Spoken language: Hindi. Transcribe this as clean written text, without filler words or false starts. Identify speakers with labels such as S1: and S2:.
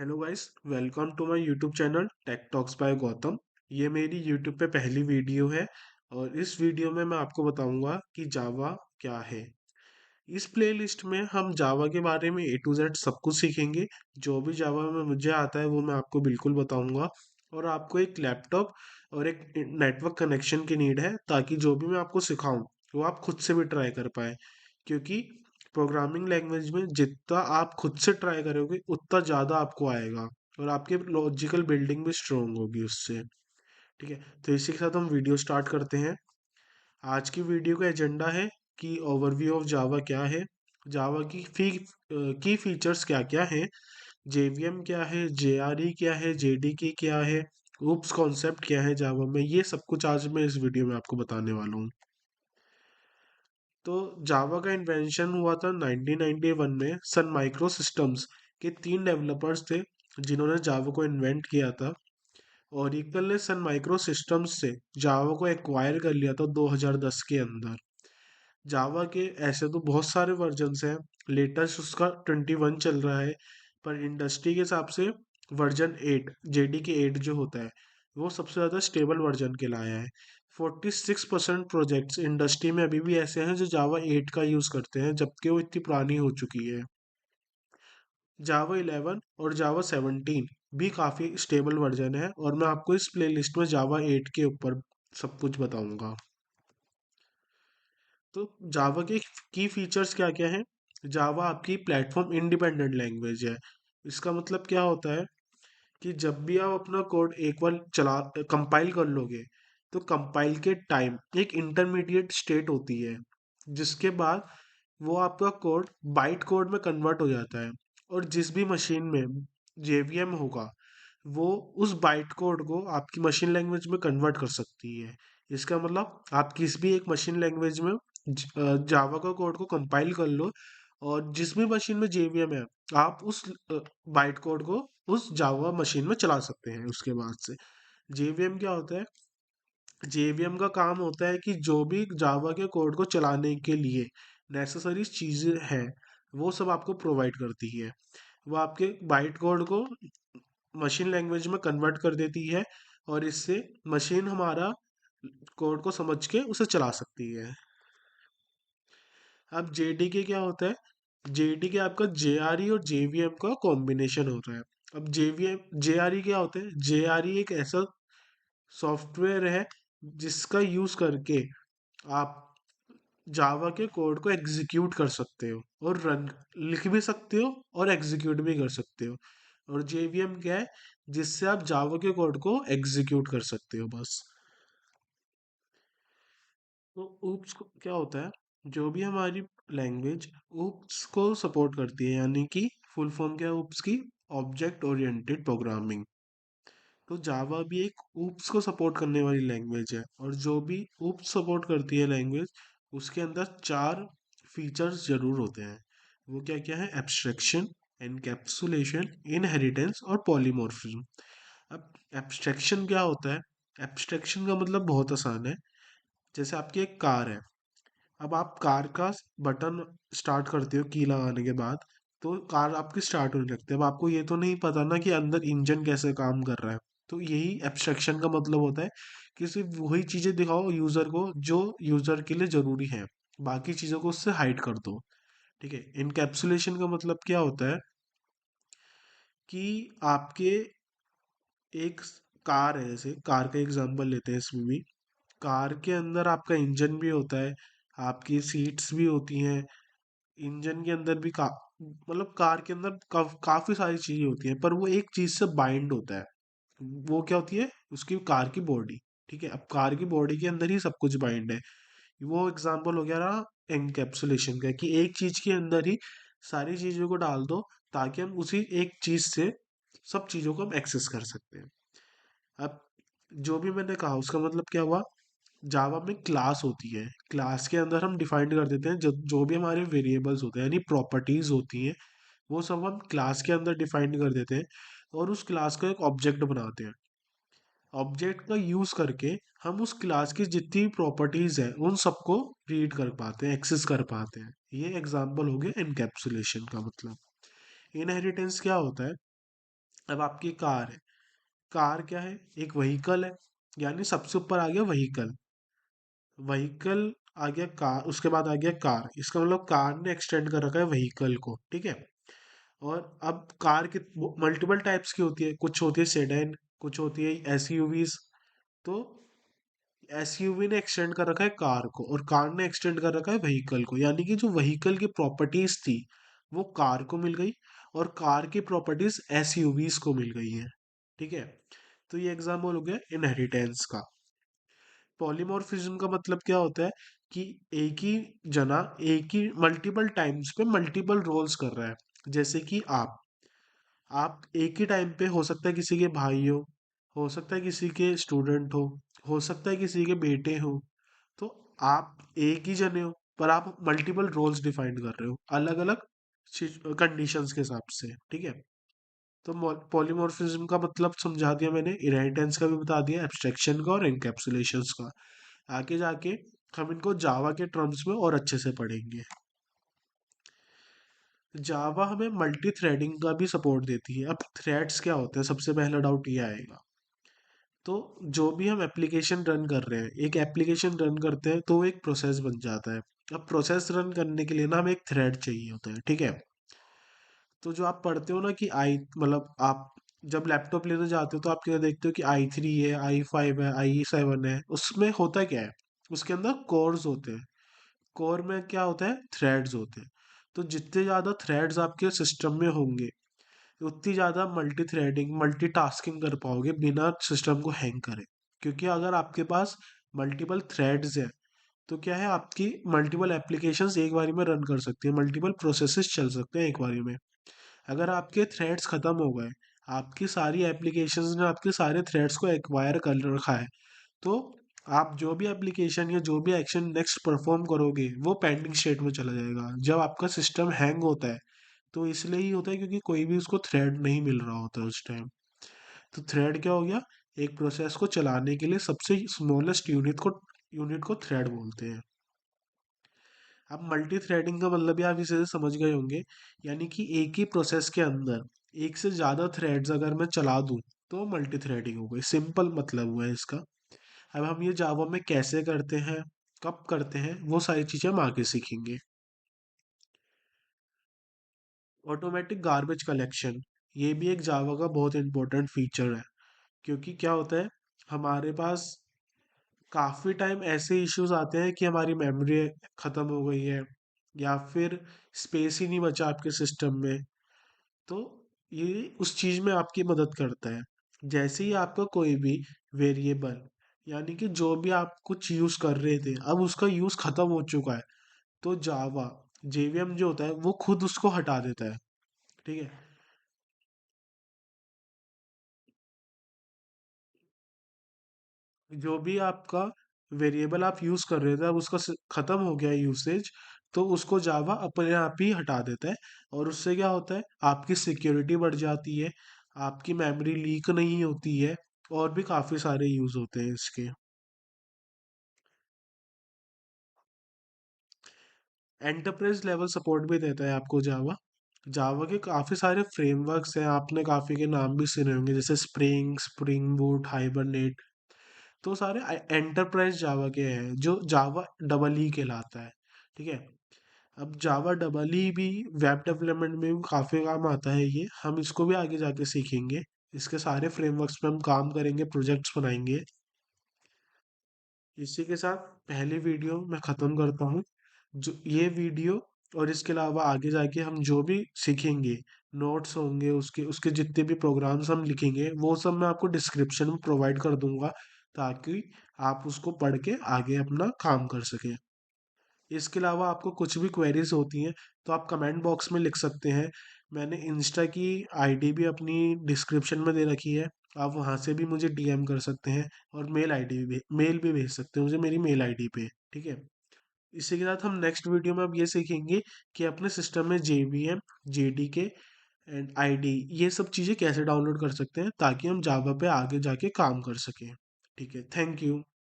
S1: Hello guys, welcome to my YouTube channel Tech Talks by Gautam. ये मेरी यूट्यूब पे पहली वीडियो है और इस वीडियो में मैं आपको बताऊंगा कि जावा क्या है। इस प्लेलिस्ट में हम जावा के बारे में ए टू जेड सब कुछ सीखेंगे। जो भी जावा में मुझे आता है वो मैं आपको बिल्कुल बताऊंगा। और आपको एक लैपटॉप और एक नेटवर्क कनेक्शन की नीड है ताकि जो भी मैं आपको सिखाऊं वो आप खुद से भी ट्राई कर पाए। क्योंकि प्रोग्रामिंग लैंग्वेज में जितना आप खुद से ट्राई करोगे उतना ज़्यादा आपको आएगा और आपके लॉजिकल बिल्डिंग भी स्ट्रोंग होगी उससे। ठीक है, तो इसी के साथ हम वीडियो स्टार्ट करते हैं। आज की वीडियो का एजेंडा है कि ओवरव्यू ऑफ जावा क्या है, जावा की फीचर्स क्या क्या हैं, जेवीएम क्या है, जेआरई क्या है, जेडीके क्या है, ऊप्स कॉन्सेप्ट क्या है जावा में, ये सब कुछ आज मैं इस वीडियो में आपको बताने वाला हूँ। तो जावा का इन्वेंशन हुआ था 1991 में। सन माइक्रो सिस्टम्स के तीन डेवलपर्स थे जिन्होंने जावा को इन्वेंट किया था। ओरेकल ने सन माइक्रो सिस्टम्स से जावा को एक्वायर कर लिया था 2010 के अंदर। जावा के ऐसे तो बहुत सारे वर्जन्स हैं, लेटेस्ट उसका 21 चल रहा है, पर इंडस्ट्री के हिसाब से वर्जन 8 जेडीके 8 जो होता है वो सबसे ज़्यादा स्टेबल वर्जन कहलाया है। 46% प्रोजेक्ट्स इंडस्ट्री में अभी भी ऐसे हैं जो जावा 8 का यूज़ करते हैं जबकि वो इतनी पुरानी हो चुकी है। जावा 11 और जावा 17 भी काफ़ी स्टेबल वर्जन है और मैं आपको इस प्लेलिस्ट में जावा 8 के ऊपर सब कुछ बताऊंगा। तो जावा के की फीचर्स क्या क्या हैं। जावा आपकी प्लेटफॉर्म इंडिपेंडेंट लैंग्वेज है। इसका मतलब क्या होता है कि जब भी आप अपना कोड एक बार चला कंपाइल कर लोगे तो कंपाइल के टाइम एक इंटरमीडिएट स्टेट होती है जिसके बाद वो आपका कोड बाइट कोड में कन्वर्ट हो जाता है और जिस भी मशीन में जेवीएम होगा वो उस बाइट कोड को आपकी मशीन लैंग्वेज में कन्वर्ट कर सकती है। इसका मतलब आप किसी भी एक मशीन लैंग्वेज में जावा का कोड को कंपाइल कर लो और जिस भी मशीन में जेवीएम है आप उस बाइट कोड को उस जावा मशीन में चला सकते हैं। उसके बाद से जेवीएम क्या होता है, जेवीएम का काम होता है कि जो भी जावा के कोड को चलाने के लिए नेसेसरी चीज़ें हैं वो सब आपको प्रोवाइड करती है। वो आपके बाइट कोड को मशीन लैंग्वेज में कन्वर्ट कर देती है और इससे मशीन हमारा कोड को समझ के उसे चला सकती है। अब जेडीके क्या होता है, जेडीके आपका जेआरई और जेवीएम का कॉम्बिनेशन होता है। अब जेवीएम जेआरई क्या होता है, जेआरई एक ऐसा सॉफ्टवेयर है जिसका यूज करके आप जावा के कोड को एग्जीक्यूट कर सकते हो और रन लिख भी सकते हो और एग्जीक्यूट भी कर सकते हो। और जेवीएम क्या है, जिससे आप जावा के कोड को एग्जीक्यूट कर सकते हो बस। तो ऊप्स क्या होता है, जो भी हमारी लैंग्वेज ऊप्स को सपोर्ट करती है, यानी कि फुल फॉर्म क्या है ऊप्स की, ऑब्जेक्ट ओरिएंटेड प्रोग्रामिंग। तो जावा भी एक ऊप्स को सपोर्ट करने वाली लैंग्वेज है और जो भी ऊप्स सपोर्ट करती है लैंग्वेज उसके अंदर चार फीचर्स जरूर होते हैं। वो क्या क्या है, एब्स्ट्रैक्शन, एनकैप्सुलेशन, इनहेरिटेंस और पॉलीमॉर्फिज्म। अब एब्स्ट्रैक्शन क्या होता है, एब्स्ट्रैक्शन का मतलब बहुत आसान है। जैसे आपकी एक कार है, अब आप कार का बटन स्टार्ट करते हो की लगाने के बाद तो कार आपकी स्टार्ट होने लगती है। अब आपको ये तो नहीं पता ना कि अंदर इंजन कैसे काम कर रहा है। तो यही एब्स्ट्रैक्शन का मतलब होता है कि सिर्फ वही चीजें दिखाओ यूजर को जो यूजर के लिए जरूरी है, बाकी चीजों को उससे हाइड कर दो। ठीक है, इनकैप्सुलेशन का मतलब क्या होता है कि आपके एक कार है, जैसे कार का एग्जांपल लेते हैं इसमें भी, कार के अंदर आपका इंजन भी होता है, आपकी सीट्स भी होती हैं, इंजन के अंदर भी मतलब कार के अंदर काफी सारी चीजें होती हैं पर वो एक चीज से बाइंड होता है। वो क्या होती है, उसकी कार की बॉडी। ठीक है, अब कार की बॉडी के अंदर ही सब कुछ बाइंड है। वो एग्जांपल हो गया रहा एनकैप्सुलेशन का, कि एक चीज के अंदर ही सारी चीजों को डाल दो ताकि हम उसी एक चीज से सब चीजों को हम एक्सेस कर सकते हैं। अब जो भी मैंने कहा उसका मतलब क्या हुआ, जावा में क्लास होती है, क्लास के अंदर हम डिफाइन कर देते हैं जो भी हमारे वेरिएबल्स होते हैं यानी प्रॉपर्टीज होती हैं वो सब हम क्लास के अंदर डिफाइन कर देते हैं और उस क्लास को एक ऑब्जेक्ट बनाते हैं। ऑब्जेक्ट का यूज करके हम उस क्लास की जितनी प्रॉपर्टीज है उन सबको रीड कर पाते हैं, एक्सेस कर पाते हैं। ये एग्जांपल हो गया एनकैप्सुलेशन का मतलब। इनहेरिटेंस क्या होता है, अब आपकी कार है, कार क्या है, एक व्हीकल है, यानी सबसे ऊपर आ गया व्हीकल, व्हीकल आ गया कार, उसके बाद आ गया कार, इसका मतलब कार ने एक्सटेंड कर रखा है व्हीकल को, ठीक है। और अब कार की मल्टीपल टाइप्स की होती है, कुछ होती है सेडान, कुछ होती है एसयूवीज। तो एसयूवी ने एक्सटेंड कर रखा है कार को और कार ने एक्सटेंड कर रखा है व्हीकल को, यानी कि जो व्हीकल की प्रॉपर्टीज थी वो कार को मिल गई और कार की प्रॉपर्टीज एसयूवीज को मिल गई है, ठीक है। तो ये एग्जाम्पल हो गया इनहेरिटेंस का। पॉलीमॉर्फिज्म का मतलब क्या होता है कि एक ही जना एक ही मल्टीपल टाइम्स पे मल्टीपल रोल्स कर रहा है। जैसे कि आप एक ही टाइम पे हो सकता है किसी के भाई हो सकता है किसी के स्टूडेंट हो सकता है किसी के बेटे हो। तो आप एक ही जने हो पर आप मल्टीपल रोल्स डिफाइन कर रहे हो अलग अलग कंडीशंस के हिसाब से, ठीक है। तो पॉलीमॉर्फिज्म का मतलब समझा दिया मैंने, इनहेरिटेंस का भी बता दिया, एब्स्ट्रैक्शन का और एनकैप्सुलेशंस का। आगे जाके हम इनको जावा के टर्म्स में और अच्छे से पढ़ेंगे। जावा हमें मल्टी थ्रेडिंग का भी सपोर्ट देती है। अब थ्रेड्स क्या होते हैं, सबसे पहला डाउट ये आएगा। तो जो भी हम एप्लीकेशन रन कर रहे हैं, एक एप्लीकेशन रन करते हैं तो वो एक प्रोसेस बन जाता है। अब प्रोसेस रन करने के लिए ना हमें एक थ्रेड चाहिए होता है, ठीक है। तो जो आप पढ़ते हो ना कि आई मतलब आप जब लैपटॉप लेने जाते हो तो आप क्या देखते हो कि i3 है, i5 है, i7 है, उसमें होता क्या है, उसके अंदर कोर्स होते हैं। कोर में क्या होता है, थ्रेड्स होते हैं। तो जितने ज़्यादा थ्रेड्स आपके सिस्टम में होंगे उतनी ज़्यादा मल्टी थ्रेडिंग मल्टीटास्किंग कर पाओगे बिना सिस्टम को हैंग करे। क्योंकि अगर आपके पास मल्टीपल थ्रेड्स हैं तो क्या है, आपकी मल्टीपल एप्लीकेशंस एक बारी में रन कर सकती है, मल्टीपल प्रोसेसेस चल सकते हैं एक बारी में। अगर आपके थ्रेड्स खत्म हो गए, आपकी सारी एप्लीकेशंस ने आपके सारे थ्रेड्स को एक्वायर कर रखा है, तो आप जो भी एप्लीकेशन या जो भी एक्शन नेक्स्ट परफॉर्म करोगे वो पेंडिंग स्टेट में चला जाएगा जब आपका सिस्टम हैंग होता है। तो इसलिए ही होता है क्योंकि कोई भी उसको थ्रेड नहीं मिल रहा होता उस टाइम। तो थ्रेड क्या हो गया, एक प्रोसेस को चलाने के लिए सबसे स्मॉलेस्ट यूनिट को थ्रेड बोलते हैं। अब मल्टी थ्रेडिंग का मतलब भी आप इसे से समझ गए होंगे, यानी कि एक ही प्रोसेस के अंदर एक से ज़्यादा थ्रेड्स अगर मैं चला दूं तो मल्टी थ्रेडिंग हो गई, सिंपल मतलब हुआ है इसका। अब हम ये जावा में कैसे करते हैं, कब करते हैं, वो सारी चीज़ें हम आगे सीखेंगे। ऑटोमेटिक गार्बेज कलेक्शन, ये भी एक जावा का बहुत इंपॉर्टेंट फीचर है। क्योंकि क्या होता है, हमारे पास काफ़ी टाइम ऐसे इश्यूज आते हैं कि हमारी मेमोरी ख़त्म हो गई है या फिर स्पेस ही नहीं बचा आपके सिस्टम में। तो ये उस चीज़ में आपकी मदद करता है। जैसे ही आपका कोई भी वेरिएबल, यानी कि जो भी आप कुछ यूज़ कर रहे थे अब उसका यूज़ ख़त्म हो चुका है, तो जावा जेवीएम जो होता है वो खुद उसको हटा देता है, ठीक है। जो भी आपका वेरिएबल आप यूज कर रहे थे अब उसका खत्म हो गया यूसेज, तो उसको जावा अपने आप ही हटा देता है। और उससे क्या होता है, आपकी सिक्योरिटी बढ़ जाती है, आपकी मेमोरी लीक नहीं होती है, और भी काफी सारे यूज होते हैं इसके। एंटरप्राइज लेवल सपोर्ट भी देता है आपको जावा। जावा के काफी सारे फ्रेमवर्क्स हैं, आपने काफी के नाम भी सुने होंगे, जैसे स्प्रिंग, स्प्रिंग बूट, हाइबरनेट। तो सारे एंटरप्राइज जावा के हैं जो जावा डबल ई कहलाता है, ठीक है। अब जावा डबल ई भी वेब डेवलपमेंट में भी काफ़ी काम आता है, ये हम इसको भी आगे जाके सीखेंगे। इसके सारे फ्रेमवर्क्स पे हम काम करेंगे, प्रोजेक्ट्स बनाएंगे। इसी के साथ पहली वीडियो मैं ख़त्म करता हूँ। जो ये वीडियो और इसके अलावा आगे जाके हम जो भी सीखेंगे, नोट्स होंगे उसके उसके जितने भी प्रोग्राम्स हम लिखेंगे वो सब मैं आपको डिस्क्रिप्शन में प्रोवाइड कर दूंगा, ताकि आप उसको पढ़ के आगे अपना काम कर सकें। इसके अलावा आपको कुछ भी क्वेरीज होती हैं तो आप कमेंट बॉक्स में लिख सकते हैं। मैंने इंस्टा की आईडी भी अपनी डिस्क्रिप्शन में दे रखी है, आप वहाँ से भी मुझे डीएम कर सकते हैं। और मेल भी भेज सकते हैं मुझे मेरी मेल आईडी पे, ठीक है। इसी के साथ हम नेक्स्ट वीडियो में अब ये सीखेंगे कि अपने सिस्टम में जेवीएम, जेडीके एंड आईडी ये सब चीज़ें कैसे डाउनलोड कर सकते हैं ताकि हम जावा पे आगे जाके काम कर सकें। ठीक है, थैंक यू।